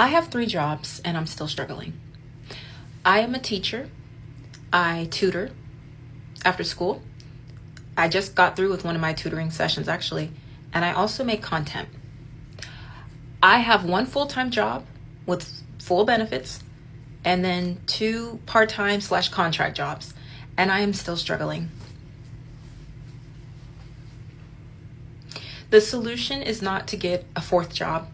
I have 3 jobs and I'm still struggling. I am a teacher. I tutor after school. I just got through with one of my tutoring sessions actually, and I also make content. I have one full-time job with full benefits and then 2 part-time/contract jobs, and I am still struggling. The solution is not to get a 4th job.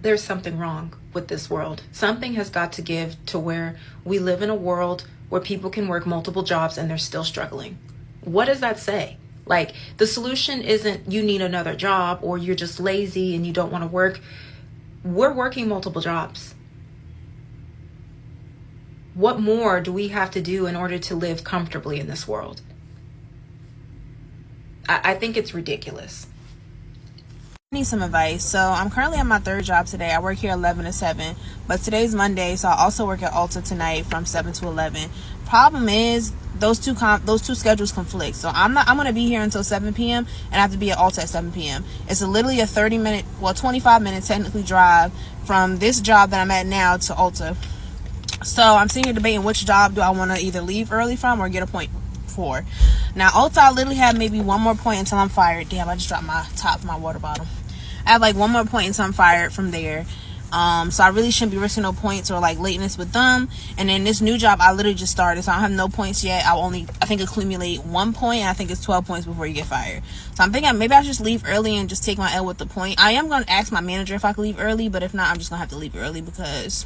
There's something wrong with this world. Something has got to give to where we live in a world where people can work multiple jobs and they're still struggling. What does that say? Like, the solution isn't you need another job or you're just lazy and you don't want to work. We're working multiple jobs. What more do we have to do in order to live comfortably in this world? I think it's ridiculous. I need some advice. So I'm currently at my 3rd job today. I work here 11 to 7, but today's Monday, so I also work at Ulta tonight from 7 to 11. Problem is those two schedules conflict. So I'm going to be here until 7 p.m. and I have to be at Ulta at 7 p.m. It's literally a 25 minute technically drive from this job that I'm at now to Ulta. So I'm sitting here debating which job do I want to either leave early from or get a point for. Now, Ulta, I literally have maybe one more point until I'm fired. Damn, I just dropped my top of my water bottle. I have like one more point until I'm fired from there. So I really shouldn't be risking no points or like lateness with them. And then this new job, I literally just started, so I don't have no points yet. I think accumulate 1 point, and I think it's 12 points before you get fired. So I'm thinking maybe I should just leave early and just take my L with the point. I am going to ask my manager if I can leave early, but if not, I'm just going to have to leave early because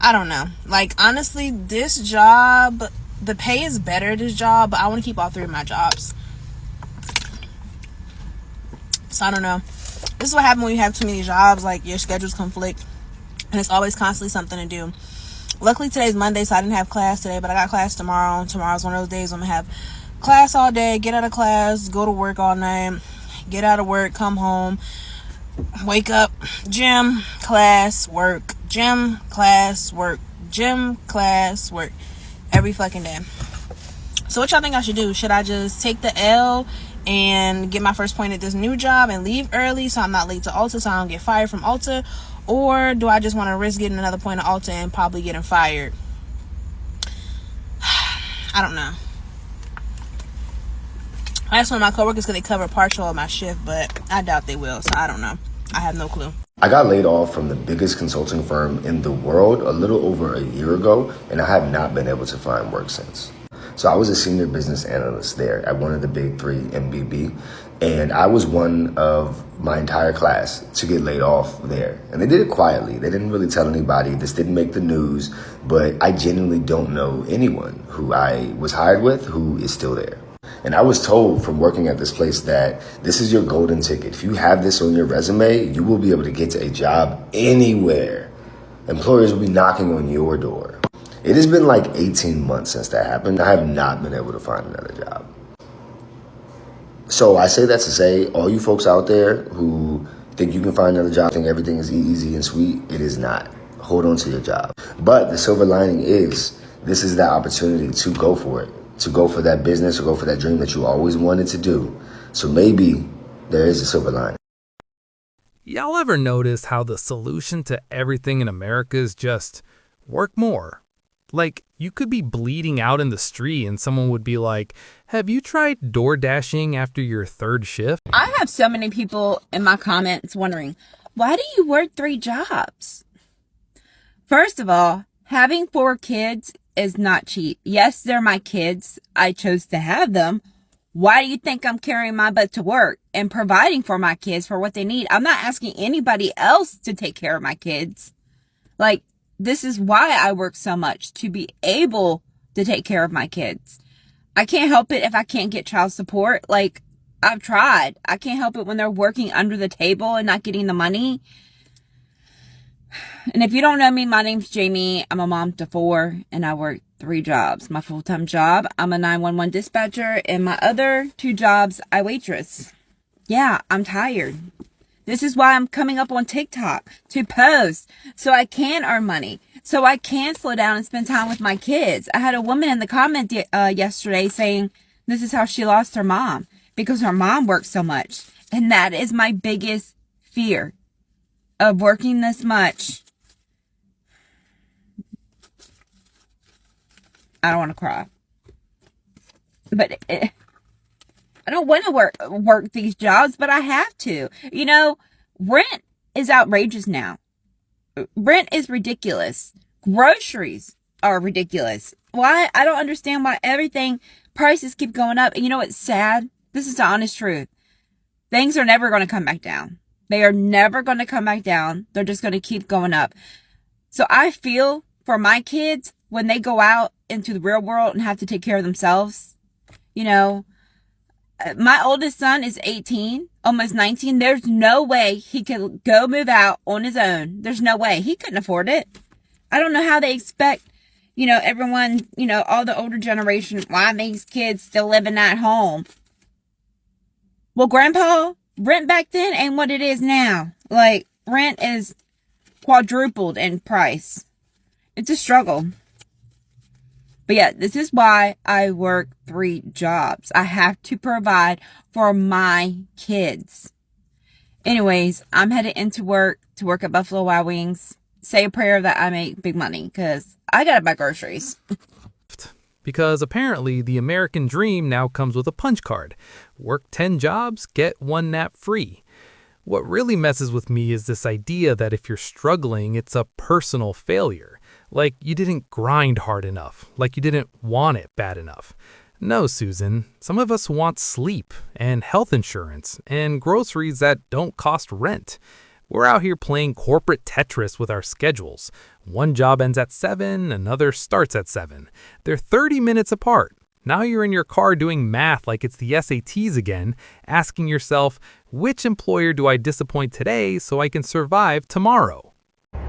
I don't know. Like, honestly, this job, the pay is better at this job, but I want to keep all 3 of my jobs. So I don't know. This is what happens when you have too many jobs. Like, your schedules conflict and it's always constantly something to do. Luckily today's Monday, so I didn't have class today, but I got class tomorrow. Tomorrow's one of those days I'm gonna have class all day, get out of class, go to work all night, get out of work, come home, wake up, gym, class, work, gym, class, work, gym, class, work, every fucking day. So what y'all think I should do? Should I just take the L and get my first point at this new job and leave early so I'm not late to Ulta, so I don't get fired from Ulta? Or do I just want to risk getting another point at Ulta and probably getting fired? I don't know. I asked one of my coworkers because they cover partial of my shift, but I doubt they will, so I don't know. I have no clue. I got laid off from the biggest consulting firm in the world a little over a year ago, and I have not been able to find work since. So I was a senior business analyst there at one of the big 3, MBB, and I was one of my entire class to get laid off there. And they did it quietly. They didn't really tell anybody. This didn't make the news, but I genuinely don't know anyone who I was hired with who is still there. And I was told from working at this place that this is your golden ticket. If you have this on your resume, you will be able to get to a job anywhere. Employers will be knocking on your door. It has been like 18 months since that happened. I have not been able to find another job. So I say that to say, all you folks out there who think you can find another job, think everything is easy and sweet, it is not. Hold on to your job. But the silver lining is, this is that opportunity to go for it, to go for that business or go for that dream that you always wanted to do. So maybe there is a silver lining. Y'all ever notice how the solution to everything in America is just work more? Like, you could be bleeding out in the street and someone would be like, have you tried door dashing after your 3rd shift? I have so many people in my comments wondering, why do you work 3 jobs? First of all, having 4 kids is not cheap. Yes, they're my kids. I chose to have them. Why do you think I'm carrying my butt to work and providing for my kids for what they need? I'm not asking anybody else to take care of my kids. Like, this is why I work so much, to be able to take care of my kids. I can't help it if I can't get child support. Like, I've tried. I can't help it when they're working under the table and not getting the money. And if you don't know me, my name's Jamie. I'm a mom to 4, and I work 3 jobs. My full-time job, I'm a 911 dispatcher, and my other 2 jobs, I waitress. Yeah, I'm tired. This is why I'm coming up on TikTok to post so I can earn money, so I can slow down and spend time with my kids. I had a woman in the comment yesterday saying this is how she lost her mom because her mom works so much. And that is my biggest fear. of working this much, I don't want to cry. But I don't want to work these jobs, but I have to. You know, rent is outrageous now. Rent is ridiculous. Groceries are ridiculous. Why? I don't understand why prices keep going up. And you know what's sad? This is the honest truth. Things are never going to come back down. They are never going to come back down. They're just going to keep going up. So I feel for my kids when they go out into the real world and have to take care of themselves. You know, my oldest son is 18, almost 19. There's no way he could go move out on his own. There's no way. He couldn't afford it. I don't know how they expect, you know, everyone, you know, all the older generation, why these kids still living at home. Well, Grandpa, rent back then ain't what it is now. Like, rent is quadrupled in price. It's a struggle. But yeah, this is why I work 3 jobs. I have to provide for my kids. Anyways, I'm headed into work to work at Buffalo Wild Wings. Say a prayer that I make big money because I gotta buy groceries. Because apparently the American dream now comes with a punch card. Work 10 jobs, get 1 nap free. What really messes with me is this idea that if you're struggling, it's a personal failure. Like you didn't grind hard enough, like you didn't want it bad enough. No, Susan, some of us want sleep and health insurance and groceries that don't cost rent. We're out here playing corporate Tetris with our schedules. One job ends at 7, another starts at 7. They're 30 minutes apart. Now you're in your car doing math like it's the SATs again, asking yourself, which employer do I disappoint today so I can survive tomorrow?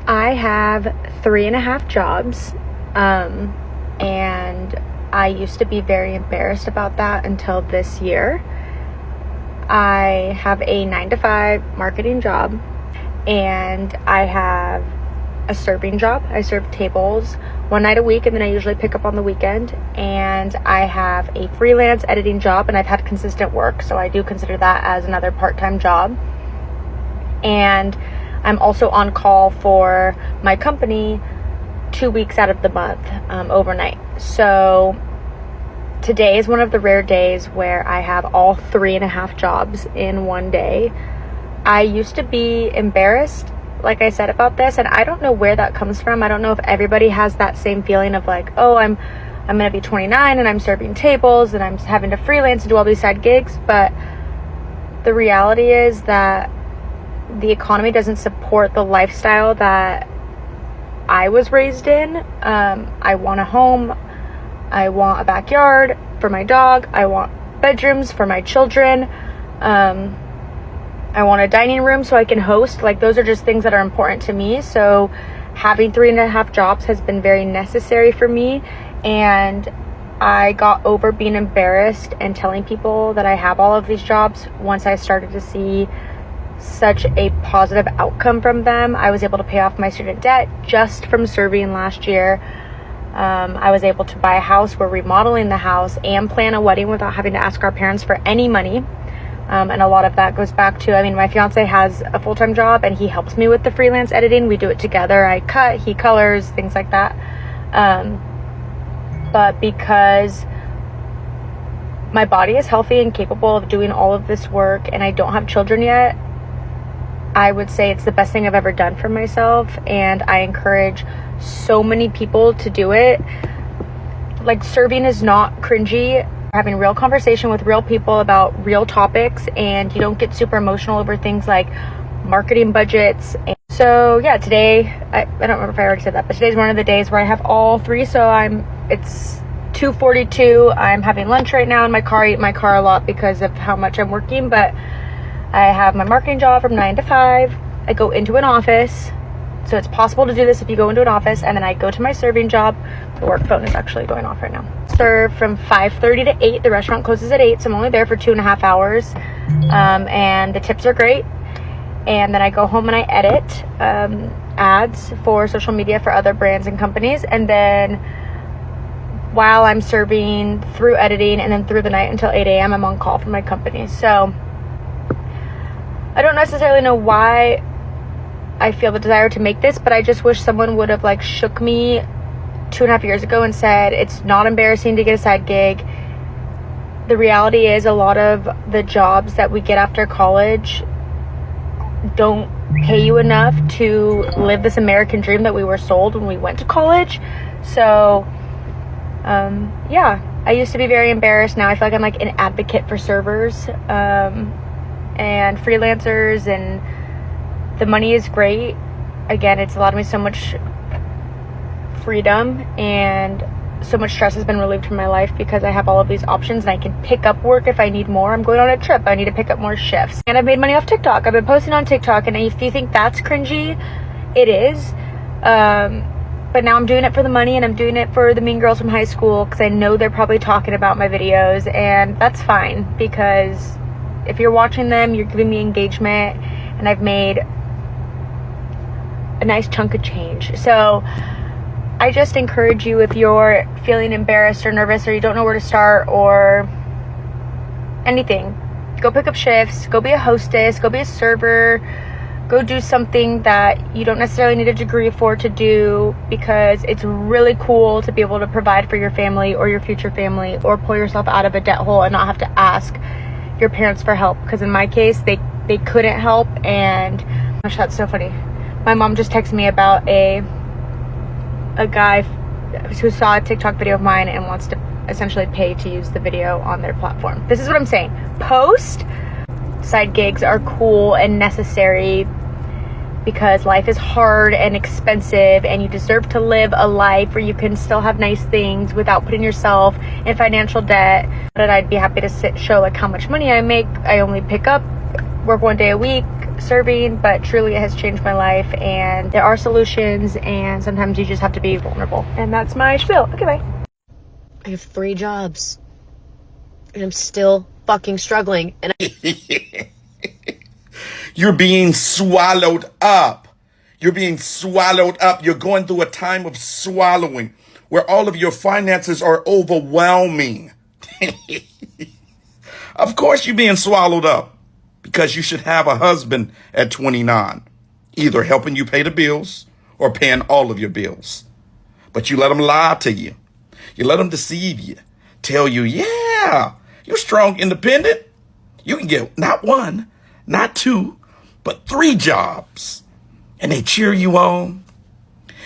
I have 3.5 jobs, and I used to be very embarrassed about that until this year. I have a 9-to-5 marketing job, and I have a serving job. I serve tables 1 night a week, and then I usually pick up on the weekend. And I have a freelance editing job, and I've had consistent work, so I do consider that as another part-time job. And I'm also on call for my company 2 weeks out of the month, overnight. So today is one of the rare days where I have all 3.5 jobs in one day. I used to be embarrassed, like I said, about this, and I don't know where that comes from. I don't know if everybody has that same feeling of like, oh, I'm gonna be 29 and I'm serving tables and I'm having to freelance and do all these side gigs. But the reality is that the economy doesn't support the lifestyle that I was raised in. I want a home. I want a backyard for my dog. I want bedrooms for my children. I want a dining room so I can host. Like, those are just things that are important to me. So having 3.5 jobs has been very necessary for me. And I got over being embarrassed and telling people that I have all of these jobs once I started to see such a positive outcome from them. I was able to pay off my student debt just from serving last year. I was able to buy a house. We're remodeling the house and plan a wedding without having to ask our parents for any money. And a lot of that goes back to, my fiance has a full-time job and he helps me with the freelance editing. We do it together. I cut, he colors, things like that. But because my body is healthy and capable of doing all of this work and I don't have children yet, I would say it's the best thing I've ever done for myself. And I encourage so many people to do it. Like, serving is not cringy. Having real conversation with real people about real topics, and you don't get super emotional over things like marketing budgets. And so yeah, today, I don't remember if I already said that, but today's one of the days where I have all 3. So it's 2:42. I'm having lunch right now in my car. I eat my car a lot because of how much I'm working, but I have my marketing job from 9 to 5. I go into an office. So it's possible to do this if you go into an office, and then I go to my serving job. The work phone is actually going off right now. Serve from 5:30 to 8. The restaurant closes at 8, so I'm only there for 2.5 hours. And the tips are great. And then I go home and I edit ads for social media for other brands and companies. And then while I'm serving, through editing and then through the night until 8 a.m., I'm on call for my company. So I don't necessarily know why I feel the desire to make this, but I just wish someone would have like shook me 2.5 years ago and said, it's not embarrassing to get a side gig. The reality is a lot of the jobs that we get after college don't pay you enough to live this American dream that we were sold when we went to college. So, yeah, I used to be very embarrassed. Now I feel like I'm like an advocate for servers and freelancers, and the money is great. Again, it's allowed me so much freedom, and so much stress has been relieved from my life because I have all of these options and I can pick up work if I need more. I'm going on a trip, I need to pick up more shifts. And I've made money off TikTok. I've been posting on TikTok, and if you think that's cringy, it is. But now I'm doing it for the money, and I'm doing it for the mean girls from high school because I know they're probably talking about my videos, and that's fine because if you're watching them, you're giving me engagement, and I've made a nice chunk of change. So I just encourage you, if you're feeling embarrassed or nervous or you don't know where to start or anything, go pick up shifts, go be a hostess, go be a server, go do something that you don't necessarily need a degree for to do, because it's really cool to be able to provide for your family or your future family, or pull yourself out of a debt hole and not have to ask your parents for help. Because in my case, they couldn't help. And gosh, that's so funny. My mom just texted me about a guy who saw a TikTok video of mine and wants to essentially pay to use the video on their platform. This is what I'm saying. Post side gigs are cool and necessary because life is hard and expensive, and you deserve to live a life where you can still have nice things without putting yourself in financial debt. But I'd be happy to show like how much money I make. I only pick up, work 1 day a week serving, but truly it has changed my life, and there are solutions, and sometimes you just have to be vulnerable. And that's my spiel. Okay, bye. I have 3 jobs and I'm still fucking struggling. And You're being swallowed up. You're being swallowed up. You're going through a time of swallowing where all of your finances are overwhelming. Of course you're being swallowed up. Because you should have a husband at 29, either helping you pay the bills or paying all of your bills. But you let him lie to you. You let him deceive you. Tell you, yeah, you're strong, independent. You can get not 1, not 2, but 3 jobs. And they cheer you on.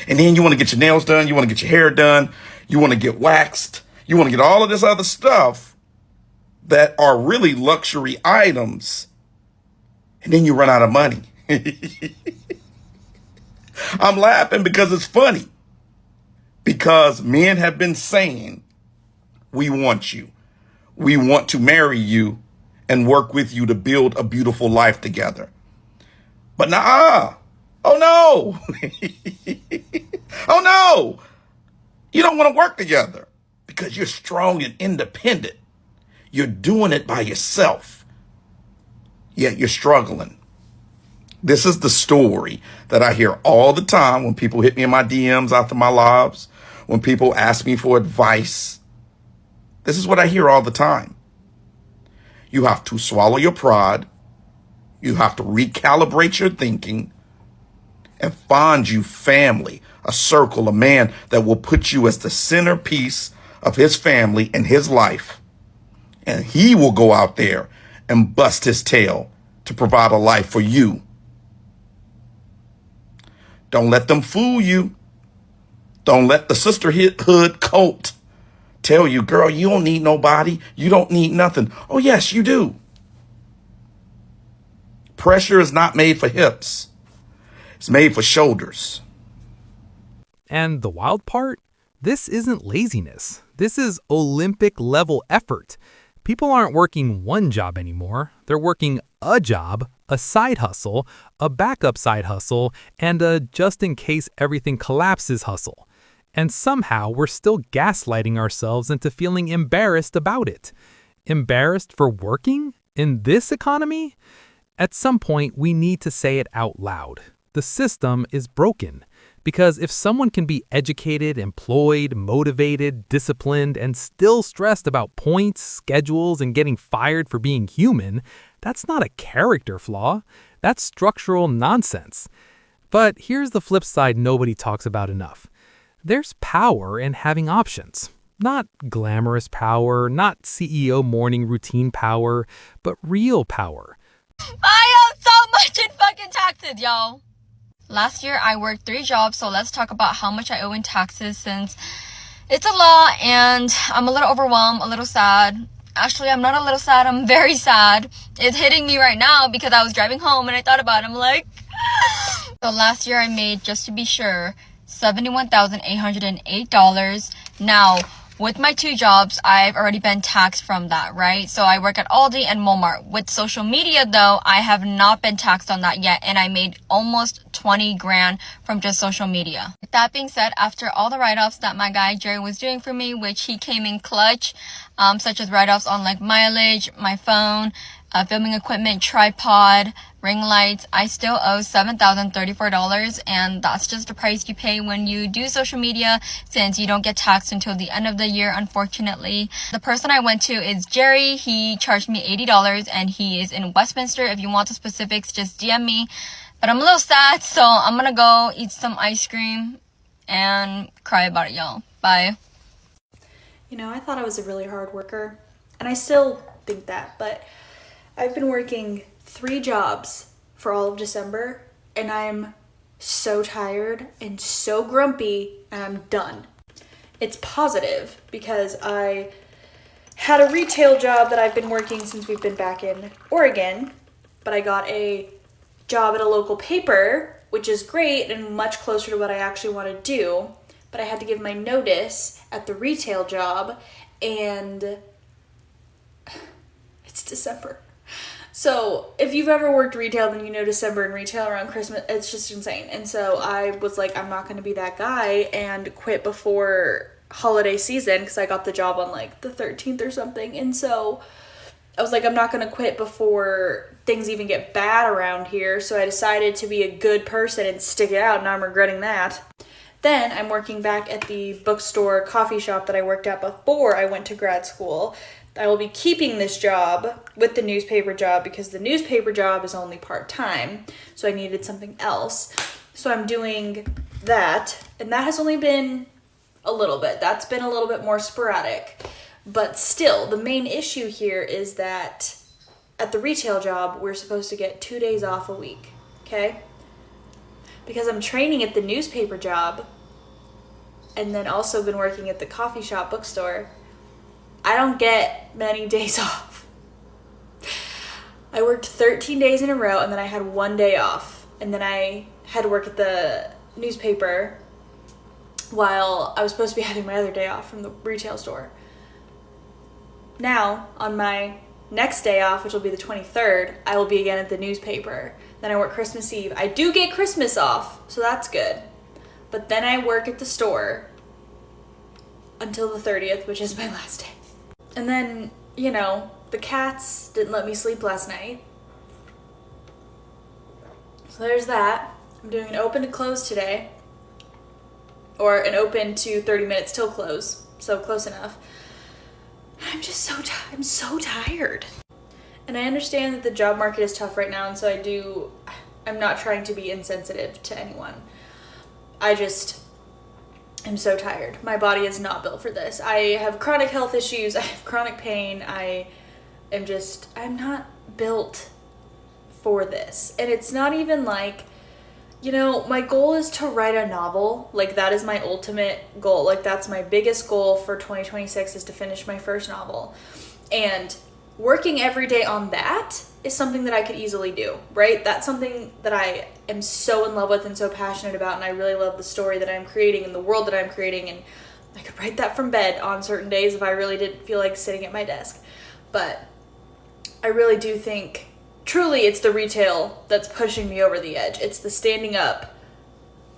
And then you want to get your nails done. You want to get your hair done. You want to get waxed. You want to get all of this other stuff that are really luxury items. And then you run out of money. I'm laughing because it's funny. Because men have been saying, we want you. We want to marry you and work with you to build a beautiful life together. But nah. Oh no. Oh no. You don't want to work together because you're strong and independent. You're doing it by yourself. Yet you're struggling. This is the story that I hear all the time when people hit me in my DMs after my lives, when people ask me for advice. This is what I hear all the time. You have to swallow your pride. You have to recalibrate your thinking and find you family, a circle, a man that will put you as the centerpiece of his family and his life. And he will go out there and bust his tail to provide a life for you. Don't let them fool you. Don't let the sisterhood cult tell you, girl, you don't need nobody. You don't need nothing. Oh, yes, you do. Pressure is not made for hips. It's made for shoulders. And the wild part? This isn't laziness. This is Olympic level effort. People aren't working 1 job anymore. They're working a job, a side hustle, a backup side hustle, and a just in case everything collapses hustle. And somehow we're still gaslighting ourselves into feeling embarrassed about it. Embarrassed for working in this economy? At some point, we need to say it out loud. The system is broken. Because if someone can be educated, employed, motivated, disciplined, and still stressed about points, schedules, and getting fired for being human, that's not a character flaw. That's structural nonsense. But here's the flip side nobody talks about enough. There's power in having options. Not glamorous power, not CEO morning routine power, but real power. I owe so much in fucking taxes, y'all. Last year, I worked 3 jobs, so let's talk about how much I owe in taxes since it's a lot and I'm a little overwhelmed, a little sad. Actually, I'm not a little sad, I'm very sad. It's hitting me right now because I was driving home and I thought about it. I'm like... So last year I made, just to be sure, $71,808. Now, with my 2 jobs, I've already been taxed from that, right? So I work at Aldi and Walmart. With social media, though, I have not been taxed on that yet, and I made almost 20 grand from just social media. With that being said, after all the write-offs that my guy Jerry was doing for me, which he came in clutch, such as write-offs on like mileage, my phone, filming equipment, tripod, ring lights, I still owe $7,034, and that's just the price you pay when you do social media, since you don't get taxed until the end of the year, unfortunately. The person I went to is Jerry. He charged me $80, and he is in Westminster. If you want the specifics, just DM me. But I'm a little sad, so I'm gonna go eat some ice cream and cry about it, y'all. Bye. You know, I thought I was a really hard worker, and I still think that, but I've been working 3 jobs for all of December, and I'm so tired and so grumpy, and I'm done. It's positive because I had a retail job that I've been working since we've been back in Oregon, but I got a job at a local paper, which is great and much closer to what I actually want to do, but I had to give my notice at the retail job, and it's December. So if you've ever worked retail, then you know December and retail around Christmas, it's just insane. And so I was like, I'm not going to be that guy and quit before holiday season, because I got the job on like the 13th or something. And so I was like, I'm not going to quit before things even get bad around here. So I decided to be a good person and stick it out, and I'm regretting that. Then I'm working back at the bookstore coffee shop that I worked at before I went to grad school. I will be keeping this job with the newspaper job because the newspaper job is only part-time, so I needed something else. So I'm doing that, and that has only been a little bit. That's been a little bit more sporadic. But still, the main issue here is that at the retail job, we're supposed to get 2 days off a week, okay? Because I'm training at the newspaper job and then also been working at the coffee shop bookstore, I don't get many days off. I worked 13 days in a row, and then I had 1 day off, and then I had to work at the newspaper while I was supposed to be having my other day off from the retail store. Now, on my next day off, which will be the 23rd, I will be again at the newspaper. Then I work Christmas Eve. I do get Christmas off, so that's good. But then I work at the store until the 30th, which is my last day. And then, you know, the cats didn't let me sleep last night. So there's that. I'm doing an open to close today. Or an open to 30 minutes till close. So close enough. I'm just I'm so tired. And I understand that the job market is tough right now, and so I'm not trying to be insensitive to anyone. I'm so tired. My body is not built for this. I have chronic health issues. I have chronic pain. I'm not built for this. And it's not even like, you know, my goal is to write a novel. Like, that is my ultimate goal. Like, that's my biggest goal for 2026 is to finish my first novel. And working every day on that is something that I could easily do, right? That's something that I am so in love with and so passionate about, and I really love the story that I'm creating and the world that I'm creating, and I could write that from bed on certain days if I really didn't feel like sitting at my desk. But I really do think, truly, it's the retail that's pushing me over the edge. It's the standing up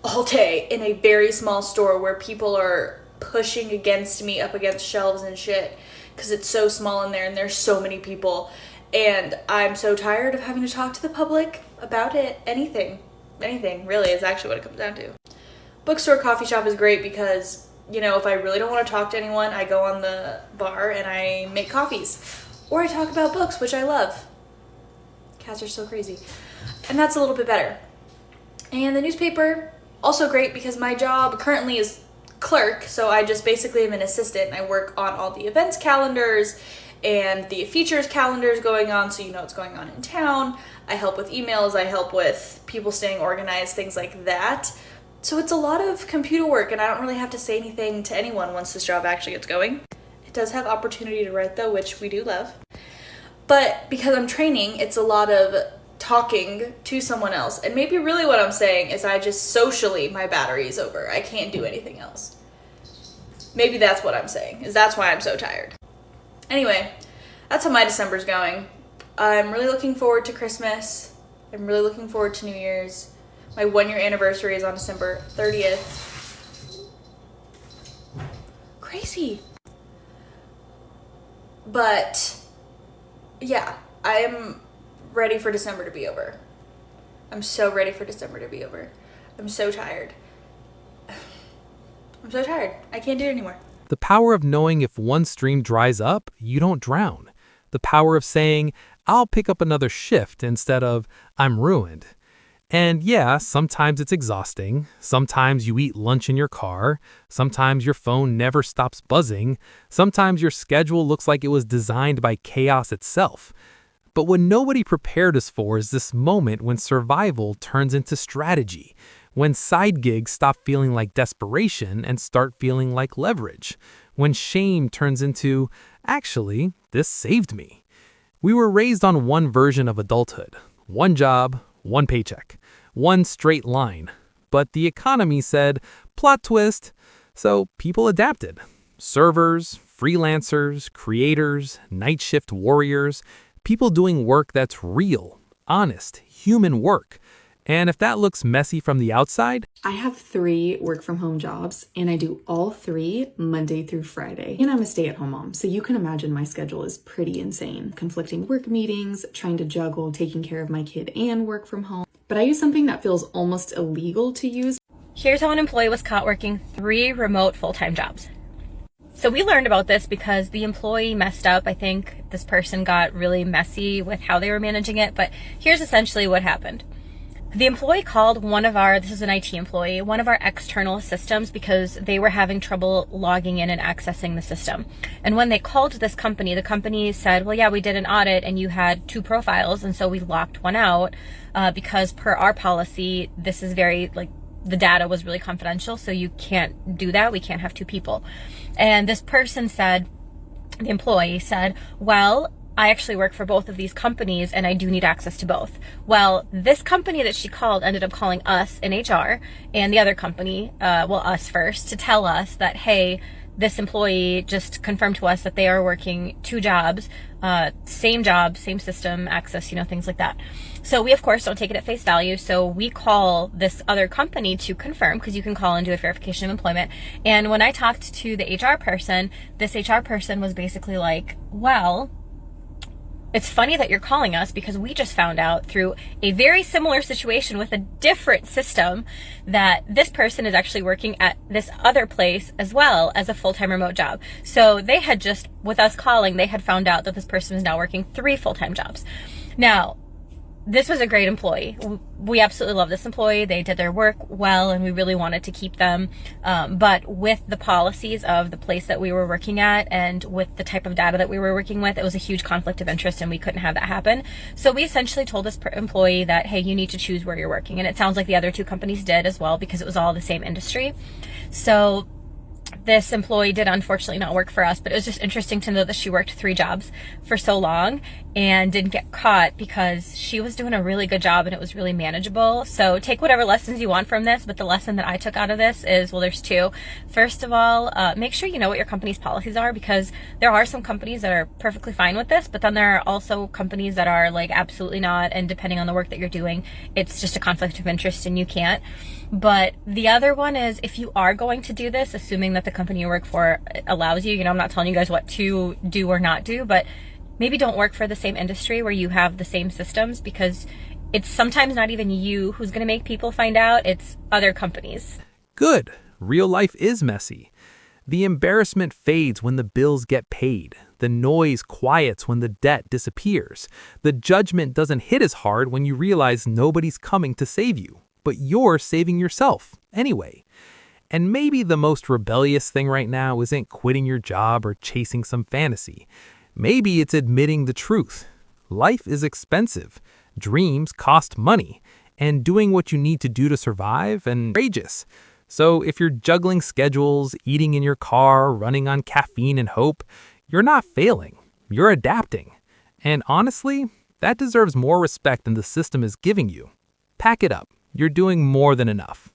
all day in a very small store where people are pushing against me up against shelves and shit because it's so small in there and there's so many people. And I'm so tired of having to talk to the public about it. Anything really is actually what it comes down to. Bookstore coffee shop is great because, you know, if I really don't want to talk to anyone, I go on the bar and I make coffees. Or I talk about books, which I love. Cats are so crazy. And that's a little bit better. And the newspaper, also great because my job currently is clerk, so I just basically am an assistant. I work on all the events calendars and the features calendars going on, so you know what's going on in town. I help with emails, I help with people staying organized, things like that. So it's a lot of computer work, and I don't really have to say anything to anyone once this job actually gets going. It does have opportunity to write though, which we do love. But because I'm training, it's a lot of talking to someone else. And maybe really what I'm saying is I just socially, my battery is over. I can't do anything else. Maybe that's what I'm saying, is that's why I'm so tired. Anyway, that's how my December's going. I'm really looking forward to Christmas. I'm really looking forward to New Year's. My 1-year anniversary is on December 30th. Crazy. But yeah, I'm ready for December to be over. I'm so ready for December to be over. I'm so tired. I'm so tired. I can't do it anymore. The power of knowing if one stream dries up, you don't drown. The power of saying, I'll pick up another shift instead of, I'm ruined. And yeah, sometimes it's exhausting. Sometimes you eat lunch in your car. Sometimes your phone never stops buzzing. Sometimes your schedule looks like it was designed by chaos itself. But what nobody prepared us for is this moment when survival turns into strategy, when side gigs stop feeling like desperation and start feeling like leverage, when shame turns into, actually, this saved me. We were raised on one version of adulthood, one job, one paycheck, one straight line. But the economy said, plot twist, so people adapted. Servers, freelancers, creators, night shift warriors, people doing work that's real, honest, human work. And if that looks messy from the outside, I have 3 work-from-home jobs, and I do all 3 Monday through Friday. And I'm a stay-at-home mom, so you can imagine my schedule is pretty insane. Conflicting work meetings, trying to juggle taking care of my kid and work from home. But I use something that feels almost illegal to use. Here's how an employee was caught working 3 remote full-time jobs. So we learned about this because the employee messed up. I think this person got really messy with how they were managing it, but here's essentially what happened. The employee called this is an IT employee, one of our external systems because they were having trouble logging in and accessing the system. And when they called this company, the company said, well, yeah, we did an audit and you had 2 profiles. And so we locked one out because per our policy, this is the data was really confidential. So you can't do that. We can't have 2 people. And this person said, the employee said, well, I actually work for both of these companies and I do need access to both. Well, this company that she called ended up calling us in HR and the other company, us first, to tell us that, hey, this employee just confirmed to us that they are working 2 jobs, same job, same system, access, things like that. So we, of course, don't take it at face value. So we call this other company to confirm, because you can call and do a verification of employment. And when I talked to the HR person, this HR person was basically like, well, it's funny that you're calling us because we just found out through a very similar situation with a different system that this person is actually working at this other place as well as a full-time remote job. So they had just, with us calling, they had found out that this person is now working 3 full-time jobs. Now, this was a great employee. We absolutely love this employee. They did their work well, and we really wanted to keep them. But with the policies of the place that we were working at and with the type of data that we were working with, it was a huge conflict of interest, and we couldn't have that happen. So we essentially told this employee that, hey, you need to choose where you're working. And it sounds like the other 2 companies did as well because it was all the same industry. So this employee did unfortunately not work for us, but it was just interesting to know that she worked 3 jobs for so long and didn't get caught because she was doing a really good job and it was really manageable. So take whatever lessons you want from this, but the lesson that I took out of this is, well, there's 2. First of all, make sure you know what your company's policies are, because there are some companies that are perfectly fine with this, but then there are also companies that are like absolutely not, and depending on the work that you're doing, it's just a conflict of interest and you can't. But the other one is, if you are going to do this, assuming that the company you work for allows you, I'm not telling you guys what to do or not do, but maybe don't work for the same industry where you have the same systems, because it's sometimes not even you who's going to make people find out, it's other companies. good. Real life is messy. The embarrassment fades when the bills get paid. The noise quiets when the debt disappears. The judgment doesn't hit as hard when you realize nobody's coming to save you. but you're saving yourself anyway. And maybe the most rebellious thing right now isn't quitting your job or chasing some fantasy. Maybe it's admitting the truth. Life is expensive. Dreams cost money. And doing what you need to do to survive and courageous. So if you're juggling schedules, eating in your car, running on caffeine and hope, you're not failing. You're adapting. And honestly, that deserves more respect than the system is giving you. Pack it up. You're doing more than enough.